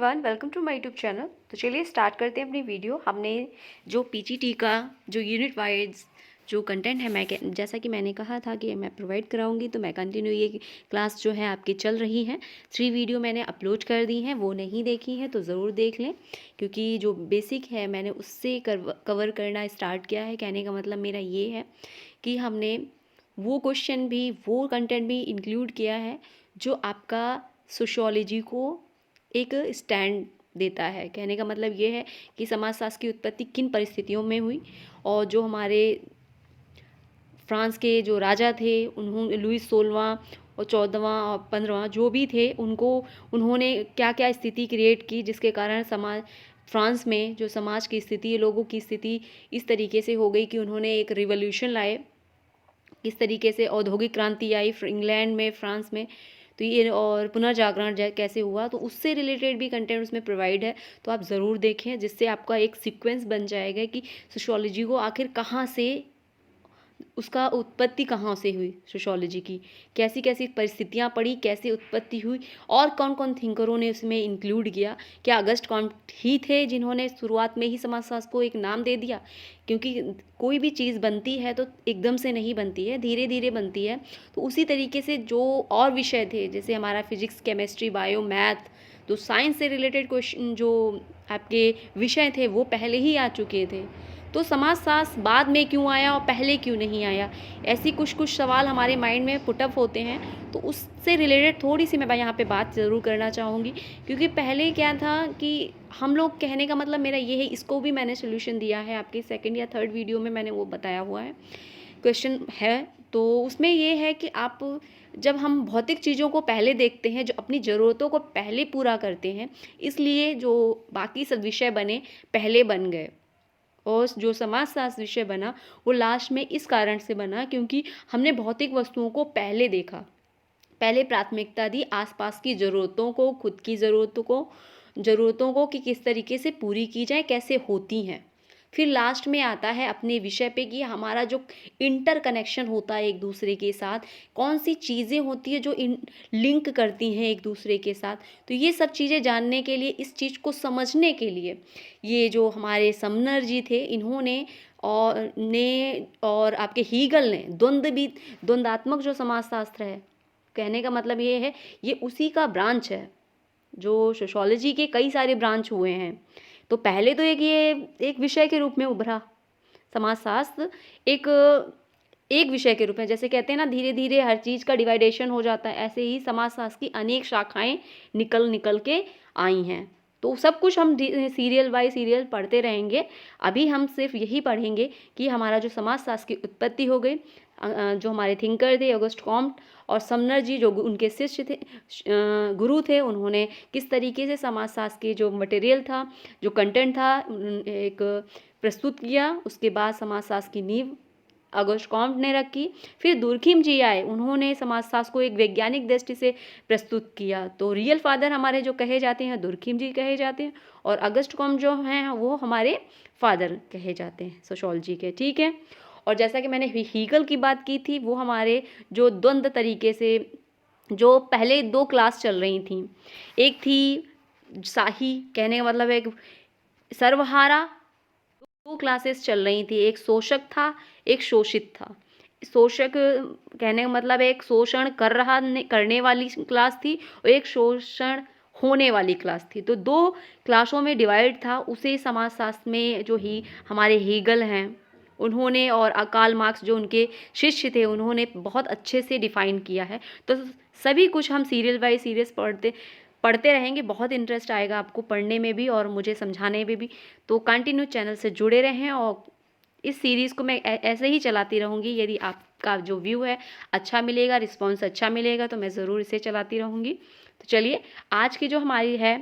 Everyone, welcome to my YouTube channel. तो चलिए start करते हैं अपनी वीडियो। हमने जो पीजीटी का जो यूनिट वाइज जो कंटेंट है, मैं जैसा कि मैंने कहा था कि मैं प्रोवाइड कराऊंगी, तो मैं कंटिन्यू ये क्लास जो है आपकी चल रही है। 3 वीडियो मैंने अपलोड कर दी हैं, वो नहीं देखी हैं तो ज़रूर देख लें, क्योंकि जो बेसिक है मैंने उससे कवर करना स्टार्ट किया है। कहने का मतलब मेरा ये है कि हमने वो क्वेश्चन भी, वो कंटेंट भी इंक्लूड किया है जो आपका सोशियोलॉजी को एक स्टैंड देता है। कहने का मतलब ये है कि समाजशास्त्र की उत्पत्ति किन परिस्थितियों में हुई, और जो हमारे फ्रांस के जो राजा थे, उन्होंने लुईस 16वां और 14वां और 15वां जो भी थे, उन्होंने क्या क्या स्थिति क्रिएट की, जिसके कारण फ्रांस में जो समाज की स्थिति, लोगों की स्थिति इस तरीके से हो गई कि उन्होंने एक रिवॉल्यूशन लाए। किस तरीके से औद्योगिक क्रांति आई इंग्लैंड में, फ्रांस में, तो ये और पुनर्जागरण कैसे हुआ, तो उससे रिलेटेड भी कंटेंट उसमें प्रोवाइड है। तो आप ज़रूर देखें, जिससे आपका एक सीक्वेंस बन जाएगा कि सोशियोलॉजी को आखिर कहाँ से, उसका उत्पत्ति कहाँ से हुई, सोशियोलॉजी की कैसी कैसी परिस्थितियाँ पड़ी, कैसे उत्पत्ति हुई, और कौन कौन थिंकरों ने उसमें इंक्लूड किया। क्या अगस्ट कॉम्ट ही थे जिन्होंने शुरुआत में ही समाजशास्त्र को एक नाम दे दिया? क्योंकि कोई भी चीज़ बनती है तो एकदम से नहीं बनती है, धीरे धीरे बनती है। तो उसी तरीके से जो और विषय थे, जैसे हमारा फिजिक्स, केमिस्ट्री, बायो, मैथ, तो साइंस से रिलेटेड क्वेश्चन जो आपके विषय थे वो पहले ही आ चुके थे। तो समाजशास्त्र बाद में क्यों आया और पहले क्यों नहीं आया, ऐसी कुछ सवाल हमारे माइंड में पुटअप होते हैं। तो उससे रिलेटेड थोड़ी सी मैं यहाँ पे बात ज़रूर करना चाहूँगी, क्योंकि पहले क्या था कि हम लोग, कहने का मतलब मेरा ये है, इसको भी मैंने सोल्यूशन दिया है आपके 2nd या 3rd वीडियो में, मैंने वो बताया हुआ है क्वेश्चन है। तो उसमें ये है कि आप, जब हम भौतिक चीज़ों को पहले देखते हैं, जो अपनी ज़रूरतों को पहले पूरा करते हैं, इसलिए जो बाकी सब विषय बने पहले बन गए। और जो समाजशास्त्र विषय बना वो लास्ट में इस कारण से बना क्योंकि हमने भौतिक वस्तुओं को पहले देखा, पहले प्राथमिकता दी आसपास की ज़रूरतों को, खुद की ज़रूरतों को कि किस तरीके से पूरी की जाए, कैसे होती हैं। फिर लास्ट में आता है अपने विषय पे कि हमारा जो इंटर कनेक्शन होता है एक दूसरे के साथ, कौन सी चीज़ें होती है जो लिंक करती हैं एक दूसरे के साथ। तो ये सब चीज़ें जानने के लिए, इस चीज़ को समझने के लिए, ये जो हमारे समनर जी थे, इन्होंने और आपके हीगल ने द्वंद्वात्मक जो समाजशास्त्र है, कहने का मतलब ये है, ये उसी का ब्रांच है। जो सोशियोलॉजी के कई सारे ब्रांच हुए हैं, तो पहले तो एक विषय के रूप में उभरा समाजशास्त्र, एक विषय के रूप में। जैसे कहते हैं ना, धीरे धीरे हर चीज़ का डिवाइडेशन हो जाता है, ऐसे ही समाजशास्त्र की अनेक शाखाएं निकल के आई हैं। तो सब कुछ हम सीरियल बाय सीरियल पढ़ते रहेंगे। अभी हम सिर्फ यही पढ़ेंगे कि हमारा जो समाजशास्त्र की उत्पत्ति हो गई, जो हमारे थिंकर थे ऑगस्ट कॉम्ट और समनर जी, जो उनके शिष्य थे, गुरु थे, उन्होंने किस तरीके से समाजशास्त्र के जो मटेरियल था, जो कंटेंट था, एक प्रस्तुत किया। उसके बाद समाजशास्त्र की नींव ऑगस्ट कॉम्ट ने रखी। फिर दुर्खिम जी आए, उन्होंने समाजशास्त्र को एक वैज्ञानिक दृष्टि से प्रस्तुत किया। तो रियल फादर हमारे जो कहे जाते हैं, दुर्खिम जी कहे जाते हैं, और ऑगस्ट कॉम्ट जो हैं वो हमारे फादर कहे जाते हैं सोशियोलॉजी के। ठीक है। और जैसा कि मैंने हीगल की बात की थी, वो हमारे जो द्वंद्व तरीके से, जो पहले 2 क्लास चल रही थी, एक थी शाही, कहने का मतलब एक सर्वहारा, 2 क्लासेस चल रही थी, एक शोषक था, एक शोषित था। शोषक कहने का मतलब एक शोषण करने वाली क्लास थी, और एक शोषण होने वाली क्लास थी। तो 2 क्लासों में डिवाइड था। उसे समाजशास्त्र में जो ही हमारे हीगल हैं, उन्होंने, और कार्ल मार्क्स जो उनके शिष्य थे, उन्होंने बहुत अच्छे से डिफाइन किया है। तो सभी कुछ हम सीरियल बाय सीरियल पढ़ते रहेंगे। बहुत इंटरेस्ट आएगा आपको पढ़ने में भी और मुझे समझाने में भी। तो कंटिन्यू चैनल से जुड़े रहें, और इस सीरीज़ को मैं ऐसे ही चलाती रहूँगी। यदि आपका जो व्यू है अच्छा मिलेगा, रिस्पॉन्स अच्छा मिलेगा, तो मैं ज़रूर इसे चलाती रहूँगी। तो चलिए, आज की जो हमारी है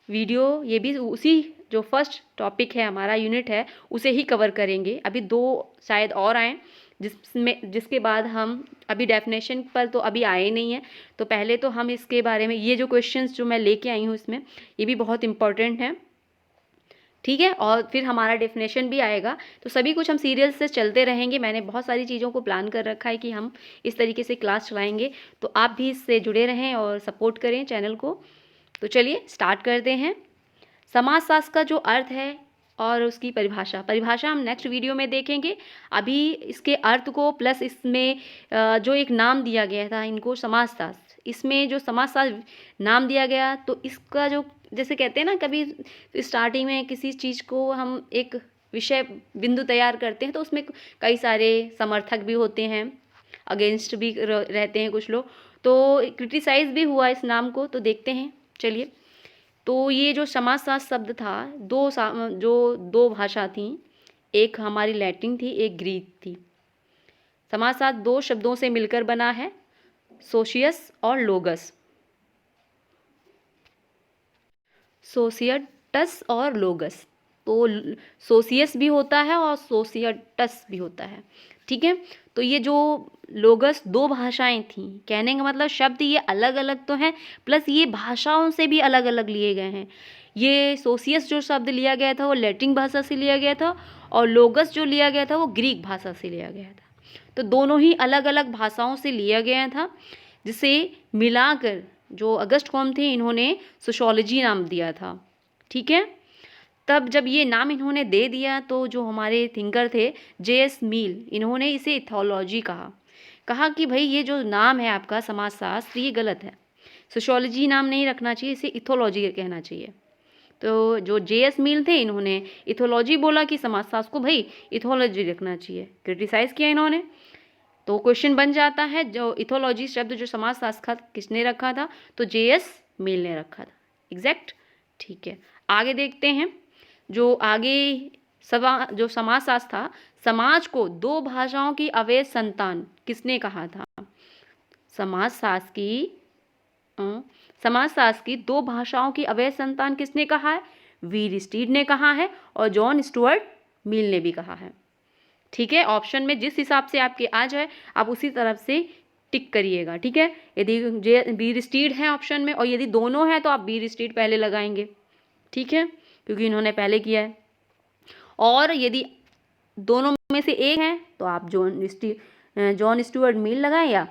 वीडियो, ये भी उसी जो फर्स्ट टॉपिक है हमारा, यूनिट है, उसे ही कवर करेंगे। अभी 2 शायद और आएँ, जिसके बाद हम अभी डेफिनेशन पर तो अभी आए नहीं हैं। तो पहले तो हम इसके बारे में, ये जो क्वेश्चंस जो मैं लेके आई हूँ इसमें, ये भी बहुत इंपॉर्टेंट हैं। ठीक है। और फिर हमारा डेफिनेशन भी आएगा। तो सभी कुछ हम सीरियल से चलते रहेंगे। मैंने बहुत सारी चीज़ों को प्लान कर रखा है कि हम इस तरीके से क्लास चलाएंगे। तो आप भी इससे जुड़े रहें और सपोर्ट करें चैनल को। तो चलिए स्टार्ट करते हैं। समाजशास्त्र का जो अर्थ है और उसकी परिभाषा हम नेक्स्ट वीडियो में देखेंगे। अभी इसके अर्थ को प्लस इसमें जो एक नाम दिया गया था इनको समाजशास्त्र, इसमें जो समाजशास्त्र नाम दिया गया, तो इसका जो जैसे कहते हैं ना, कभी स्टार्टिंग में किसी चीज़ को हम एक विषय बिंदु तैयार करते हैं तो उसमें कई सारे समर्थक भी होते हैं, अगेंस्ट भी रहते हैं कुछ लोग, तो क्रिटिसाइज भी हुआ इस नाम को। तो देखते हैं चलिए। तो ये जो समाजशास्त्र शब्द था, जो दो भाषा थी, एक हमारी लैटिन थी, एक ग्रीक थी। समाजशास्त्र दो शब्दों से मिलकर बना है, सोशियस और लोगस। सोशियटस और लोगस, तो सोशियस भी होता है और सोशियटस भी होता है, ठीक है। तो ये जो लोगस दो भाषाएं थीं, कहने का मतलब शब्द ये अलग अलग तो हैं, प्लस ये भाषाओं से भी अलग अलग लिए गए हैं। ये सोशियस जो शब्द लिया गया था वो लैटिन भाषा से लिया गया था, और लोगस जो लिया गया था वो ग्रीक भाषा से लिया गया था। तो दोनों ही अलग अलग भाषाओं से लिया गया था, जिसे मिलाकर जो अगस्ट कॉम्टे थे इन्होंने सोशियोलॉजी नाम दिया था, ठीक है। तब जब ये नाम इन्होंने दे दिया तो जो हमारे थिंकर थे जे.एस. मील, इन्होंने इसे इथोलॉजी कहा कि भाई ये जो नाम है आपका समाजशास्त्र ये गलत है, सोशियोलॉजी नाम नहीं रखना चाहिए, इसे इथोलॉजी कहना चाहिए। तो जो जे.एस. मील थे इन्होंने इथोलॉजी बोला कि समाजशास्त्र को भाई इथोलॉजी रखना चाहिए, क्रिटिसाइज़ किया इन्होंने। तो क्वेश्चन बन जाता है, जो इथोलॉजी शब्द जो समाजशास्त्र किसने रखा था, तो जे.एस. मील ने रखा था, एग्जैक्ट, ठीक है। आगे देखते हैं। जो आगे जो समाजशास्त्र था, समाज को दो भाषाओं की अवैध संतान किसने कहा था? समाजशास्त्र की दो भाषाओं की अवैध संतान किसने कहा है? वीरस्टीड ने कहा है और जॉन स्टुअर्ट मिल ने भी कहा है, ठीक है। ऑप्शन में जिस हिसाब से आपके आ जाए आप उसी तरफ से टिक करिएगा, ठीक है। यदि वीरस्टीड है ऑप्शन में और यदि दोनों है तो आप वीरस्टीड पहले लगाएंगे, ठीक है, क्योंकि इन्होंने पहले किया है। और यदि दोनों में से एक है तो आप जॉन स्टुअर्ट मिल लगाएं या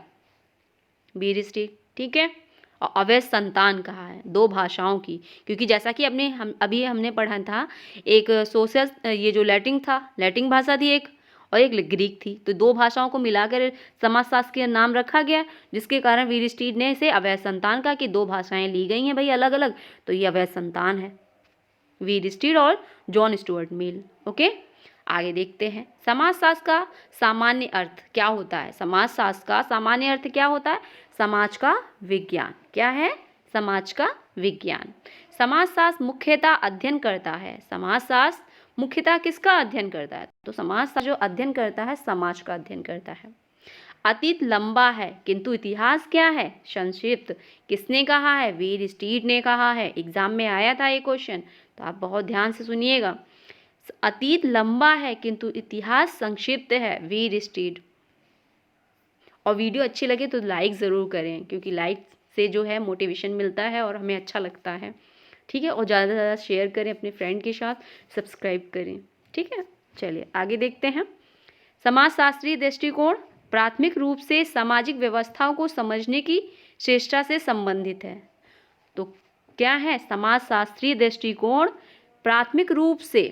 वीरस्टीड, ठीक है। और अवैध संतान कहा है दो भाषाओं की, क्योंकि जैसा कि अभी हमने पढ़ा था, एक सोशल ये जो लैटिन भाषा थी एक, और एक ग्रीक थी, तो दो भाषाओं को मिलाकर समाजशास्त्र का नाम रखा गया, जिसके कारण वीरस्टीड ने इसे अवैध संतान कहा कि दो भाषाएं ली गई हैं भाई अलग अलग, तो ये अवैध संतान है, वीरस्टीड और जॉन स्टुअर्ट मिल, ओके। आगे देखते हैं। समाजशास्त्र का सामान्य अर्थ क्या होता है? समाजशास्त्र का सामान्य अर्थ क्या होता है? समाज का विज्ञान। क्या है? समाज का विज्ञान। समाजशास्त्र मुख्यतः अध्ययन करता है, समाजशास्त्र मुख्यतः किसका अध्ययन करता है? तो समाजशास्त्र जो अध्ययन करता है समाज का अध्ययन करता है। अतीत लंबा है किंतु इतिहास क्या है? संक्षिप्त। किसने कहा है? वीरस्टीड ने कहा है, एग्जाम में आया था ये क्वेश्चन, तो आप बहुत ध्यान से सुनिएगा। अतीत लंबा है किंतु इतिहास संक्षिप्त है, वीरस्टीड। और वीडियो अच्छी लगे तो लाइक ज़रूर करें, क्योंकि लाइक से जो है मोटिवेशन मिलता है और हमें अच्छा लगता है, ठीक है। और ज़्यादा से ज़्यादा शेयर करें अपने फ्रेंड के साथ, सब्सक्राइब करें, ठीक है। चलिए आगे देखते हैं। समाजशास्त्रीय दृष्टिकोण प्राथमिक रूप से सामाजिक व्यवस्थाओं को समझने की चेष्टा से संबंधित है। तो क्या है? समाजशास्त्रीय दृष्टिकोण प्राथमिक रूप से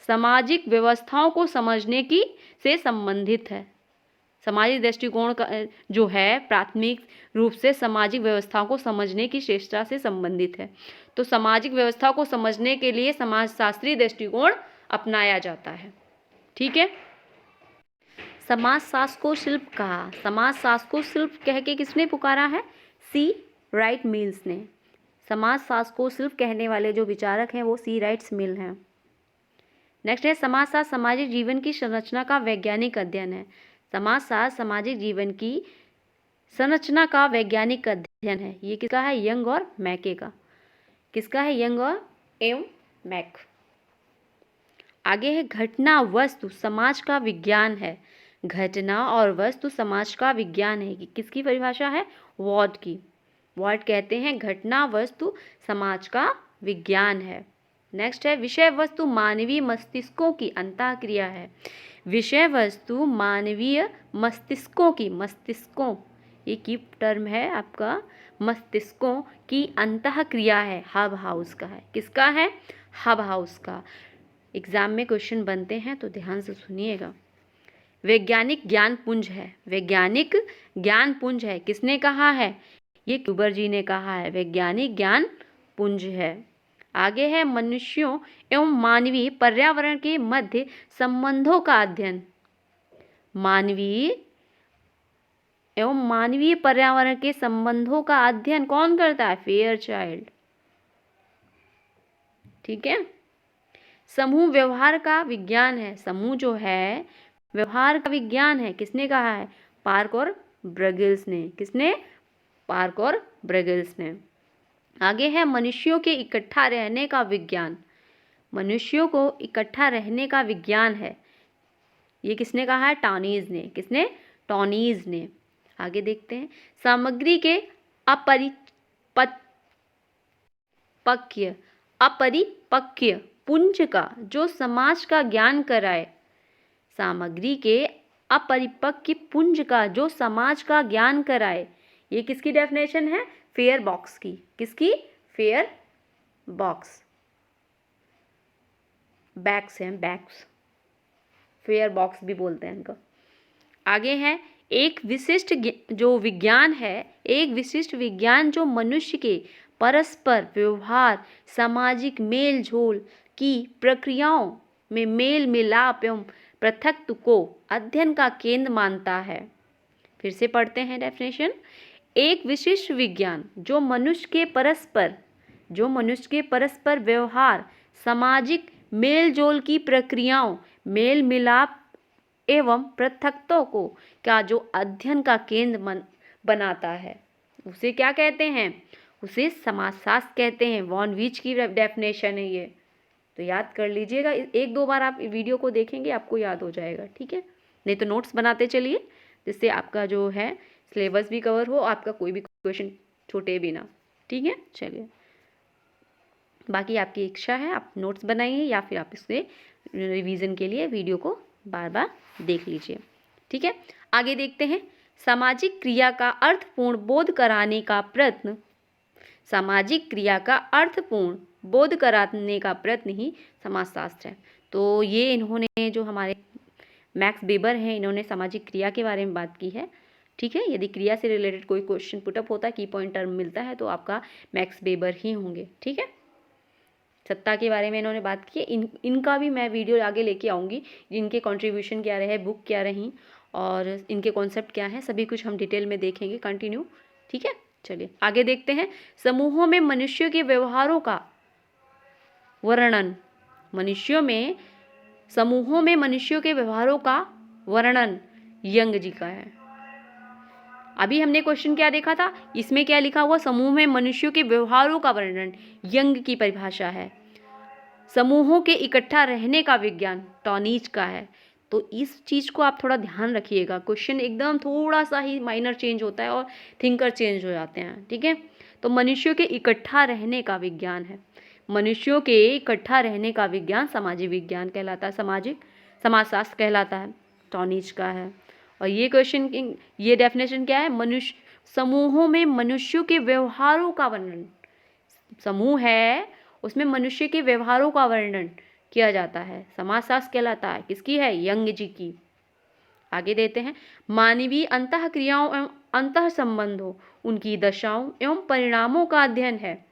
सामाजिक व्यवस्थाओं को समझने की से संबंधित है। सामाजिक दृष्टिकोण का जो है प्राथमिक रूप से सामाजिक व्यवस्थाओं को समझने की चेष्टा से संबंधित है। तो सामाजिक व्यवस्था को समझने के लिए समाजशास्त्रीय दृष्टिकोण अपनाया जाता है, ठीक है। समाजशास्त्र को शिल्प कहा। समाजशास्त्र को शिल्प कह के किसने पुकारा है? सी राइट मिल्स ने। समाजशास्त्र को शिल्प कहने वाले जो विचारक हैं वो सी राइट्स मिल हैं। नेक्स्ट है समाजशास्त्र सामाजिक जीवन की संरचना का वैज्ञानिक अध्ययन है। समाजशास्त्र सामाजिक जीवन की संरचना का वैज्ञानिक अध्ययन है। ये किसका है? यंग और मैके का। किसका है? यंग और एम मैक। आगे है घटना वस्तु समाज का विज्ञान है। घटना और वस्तु समाज का विज्ञान है। कि किसकी परिभाषा है? वॉर्ड की। वॉर्ड कहते हैं घटना वस्तु समाज का विज्ञान है। नेक्स्ट है विषय वस्तु मानवीय मस्तिष्कों की अंतःक्रिया है। विषय वस्तु मानवीय मस्तिष्कों ये की टर्म है आपका मस्तिष्कों की अंतः क्रिया है, हब हाउस का है। किसका है? हब हाउस का। एग्जाम में क्वेश्चन बनते हैं तो ध्यान से सुनिएगा। वैज्ञानिक ज्ञान पुंज है, वैज्ञानिक ज्ञान पुंज है। किसने कहा है? ये क्यूबर जी ने कहा है, वैज्ञानिक ज्ञान पुंज है। आगे है मनुष्यों एवं मानवीय पर्यावरण के मध्य संबंधों का अध्ययन। मानवीय एवं मानवीय पर्यावरण के संबंधों का अध्ययन कौन करता है? फेयरचाइल्ड। ठीक है। समूह व्यवहार का विज्ञान है, समूह जो है व्यवहार का विज्ञान है। किसने कहा है? पार्क और ब्रगेल्स ने। किसने? पार्क और ब्रगेल्स ने। आगे है मनुष्यों के इकट्ठा रहने का विज्ञान। मनुष्यों को इकट्ठा रहने का विज्ञान है, ये किसने कहा है? टॉनीज ने। किसने? टॉनीज ने। आगे देखते हैं सामग्री के अपरिपक्व पुंज का जो समाज का ज्ञान कराए। सामग्री के अपरिपक्व पुंज का जो समाज का ज्ञान कराए, ये किसकी डेफिनेशन है? फेयर बॉक्स की। किसकी? Fair box. बैक्स हैं, बैक्स, फेयर बॉक्स भी बोलते हैं इनको। आगे है एक विशिष्ट जो विज्ञान है, एक विशिष्ट विज्ञान जो मनुष्य के परस्पर व्यवहार, सामाजिक मेल झोल की प्रक्रियाओं में मेल मिलाप एवं पृथक्त्व को अध्ययन का केंद्र मानता है। फिर से पढ़ते हैं डेफिनेशन। एक विशिष्ट विज्ञान जो मनुष्य के परस्पर व्यवहार, सामाजिक मेल जोल की प्रक्रियाओं, मेल मिलाप एवं पृथक्त्व को क्या जो अध्ययन का केंद्र बनाता है, उसे क्या कहते हैं? उसे समाजशास्त्र कहते हैं। वॉन वीच की डेफिनेशन है ये, तो याद कर लीजिएगा। एक दो बार आप वीडियो को देखेंगे आपको याद हो जाएगा। ठीक है, नहीं तो नोट्स बनाते चलिए, जिससे आपका जो है सिलेबस भी कवर हो, आपका कोई भी क्वेश्चन छूटे भी ना। ठीक है, चलिए, बाकी आपकी इच्छा है, आप नोट्स बनाइए या फिर आप इसके रिवीजन के लिए वीडियो को बार बार देख लीजिए। ठीक है, आगे देखते हैं सामाजिक क्रिया का अर्थपूर्ण बोध कराने का प्रयत्न। सामाजिक क्रिया का अर्थपूर्ण बोध कराने का प्रयत्न ही समाजशास्त्र है। तो ये इन्होंने जो हमारे मैक्स वेबर हैं, इन्होंने सामाजिक क्रिया के बारे में बात की है। ठीक है, यदि क्रिया से रिलेटेड कोई क्वेश्चन पुटअप होता है, की पॉइंट टर्म मिलता है, तो आपका मैक्स वेबर ही होंगे। ठीक है, सत्ता के बारे में इन्होंने बात की है। इनका भी मैं वीडियो आगे लेके आऊँगी, इनके कंट्रीब्यूशन क्या रहे, बुक क्या रही और इनके कॉन्सेप्ट क्या हैं, सभी कुछ हम डिटेल में देखेंगे कंटिन्यू। ठीक है, चलिए आगे देखते हैं समूहों में मनुष्यों के व्यवहारों का वर्णन। समूहों में मनुष्यों के व्यवहारों का वर्णन यंग जी का है। अभी हमने क्वेश्चन क्या देखा था, इसमें क्या लिखा हुआ? समूह में मनुष्यों के व्यवहारों का वर्णन यंग की परिभाषा है। समूहों के इकट्ठा रहने का विज्ञान टॉनीज का है। तो इस चीज़ को आप थोड़ा ध्यान रखिएगा, क्वेश्चन एकदम थोड़ा सा ही माइनर चेंज होता है और थिंकर चेंज हो जाते हैं। ठीक है, तो मनुष्यों के इकट्ठा रहने का विज्ञान है। मनुष्यों के इकट्ठा रहने का विज्ञान सामाजिक विज्ञान कहलाता है, समाजशास्त्र कहलाता है, टॉनीज का है। और ये क्वेश्चन, ये डेफिनेशन क्या है? समूहों में मनुष्यों के व्यवहारों का वर्णन। समूह है, उसमें मनुष्य के व्यवहारों का वर्णन किया जाता है, समाजशास्त्र कहलाता है। किसकी है? यंग जी की। आगे देते हैं मानवीय अंतः क्रियाओं एवं अंतः संबंधों, उनकी दशाओं एवं परिणामों का अध्ययन है।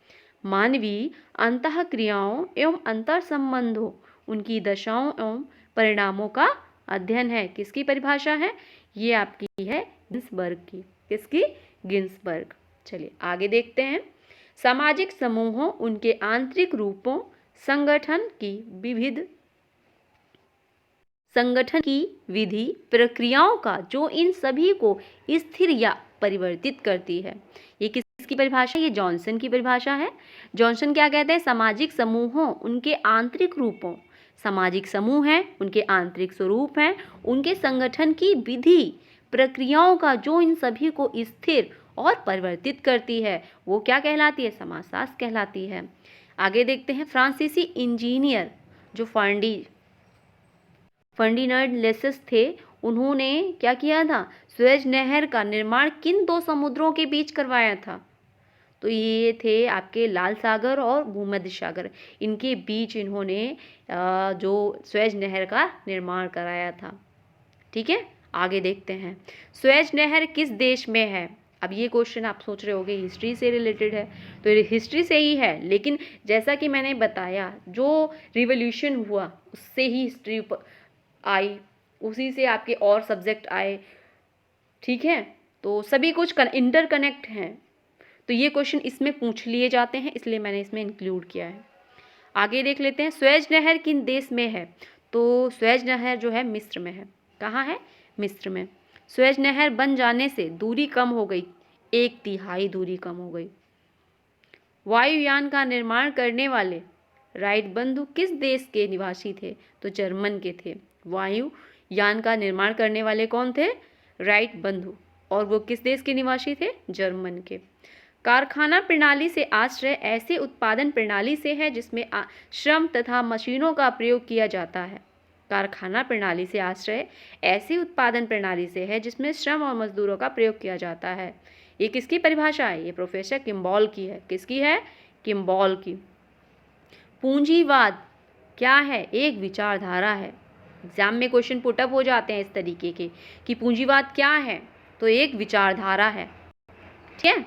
मानवीय अंतः क्रियाओं एवं अंतर संबंधों, उनकी दशाओं एवं परिणामों का अध्ययन है। किसकी परिभाषा है? ये आपकी है गिन्सबर्ग की। किसकी? गिन्सबर्ग। चलिए आगे देखते हैं सामाजिक समूहों, उनके आंतरिक रूपों, संगठन की विधि प्रक्रियाओं का जो इन सभी को स्थिर या परिवर्तित करती है। ये किसकी परिभाषा? ये जॉनसन की परिभाषा है। जॉनसन क्या कहते हैं? सामाजिक समूहों, उनके आंतरिक रूपों, सामाजिक समूह हैं, उनके आंतरिक स्वरूप हैं, उनके संगठन की विधि प्रक्रियाओं का जो इन सभी को स्थिर और परिवर्तित करती है, वो क्या कहलाती है? समाजशास्त्र कहलाती है। आगे देखते हैं फ्रांसीसी इंजीनियर जो फर्डिनांड लेसस थे, उन्होंने क्या किया था, सुएज नहर का निर्माण किन 2 समुद्रों के बीच करवाया था? तो ये थे आपके लाल सागर और भूमध्य सागर, इनके बीच इन्होंने जो सुएज नहर का निर्माण कराया था। ठीक है, आगे देखते हैं, सुएज नहर किस देश में है? अब ये क्वेश्चन आप सोच रहे होंगे हिस्ट्री से रिलेटेड है, तो ये हिस्ट्री से ही है, लेकिन जैसा कि मैंने बताया जो रिवॉल्यूशन हुआ उससे ही हिस्ट्री आई, उसी से आपके और सब्जेक्ट आए। ठीक है, तो सभी कुछ इंटरकनेक्ट हैं, तो ये क्वेश्चन इसमें पूछ लिए जाते हैं, इसलिए मैंने इसमें इंक्लूड किया है। आगे देख लेते हैं, सुएज नहर किन देश में है? तो सुएज नहर जो है मिस्र में है। कहाँ है? मिस्र में। सुएज नहर बन जाने से दूरी कम हो गई, 1/3 दूरी कम हो गई। वायुयान का निर्माण करने वाले राइट बंधु किस देश के निवासी थे? तो जर्मन के थे। वायुयान का निर्माण करने वाले कौन थे? राइट बंधु, और वो किस देश के निवासी थे? जर्मन के। कारखाना प्रणाली से आश्रय ऐसे उत्पादन प्रणाली से है जिसमें श्रम तथा मशीनों का प्रयोग किया जाता है। कारखाना प्रणाली से आश्रय ऐसी उत्पादन प्रणाली से है जिसमें श्रम और मजदूरों का प्रयोग किया जाता है। ये किसकी परिभाषा है? ये प्रोफेसर किम्बॉल की है। किसकी है? किम्बॉल की। पूंजीवाद क्या है? एक विचारधारा है। एग्जाम में क्वेश्चन पुटअप हो जाते हैं इस तरीके के कि पूंजीवाद क्या है, तो एक विचारधारा है। ठीक है,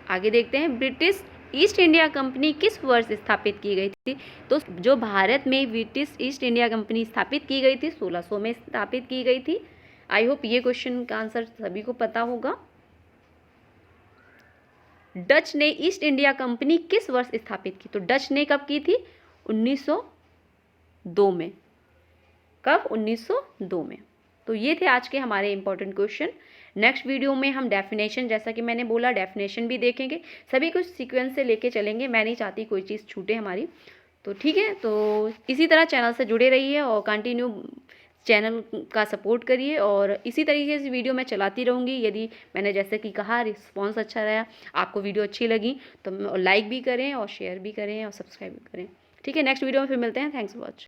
आगे देखते हैं, ब्रिटिश ईस्ट इंडिया कंपनी किस वर्ष स्थापित की गई थी? तो जो भारत में ब्रिटिश ईस्ट इंडिया कंपनी स्थापित की गई थी 1600 में स्थापित की गई थी। आई होप ये क्वेश्चन का आंसर सभी को पता होगा। डच ने ईस्ट इंडिया कंपनी किस वर्ष स्थापित की? तो डच ने कब की थी? 1902 में। कब? 1902 में। तो ये थे आज के हमारे इंपॉर्टेंट क्वेश्चन। नेक्स्ट वीडियो में हम डेफिनेशन, जैसा कि मैंने बोला, डेफिनेशन भी देखेंगे। सभी कुछ सीक्वेंस से लेके चलेंगे, मैं नहीं चाहती कोई चीज़ छूटे हमारी। तो ठीक है, तो इसी तरह चैनल से जुड़े रहिए और कंटिन्यू चैनल का सपोर्ट करिए, और इसी तरीके से वीडियो मैं चलाती रहूँगी। यदि मैंने जैसे कि कहा रिस्पॉन्स अच्छा रहा, आपको वीडियो अच्छी लगी, तो लाइक भी करें और शेयर भी करें और सब्सक्राइब भी करें। ठीक है, नेक्स्ट वीडियो में फिर मिलते हैं। Thanks for watch.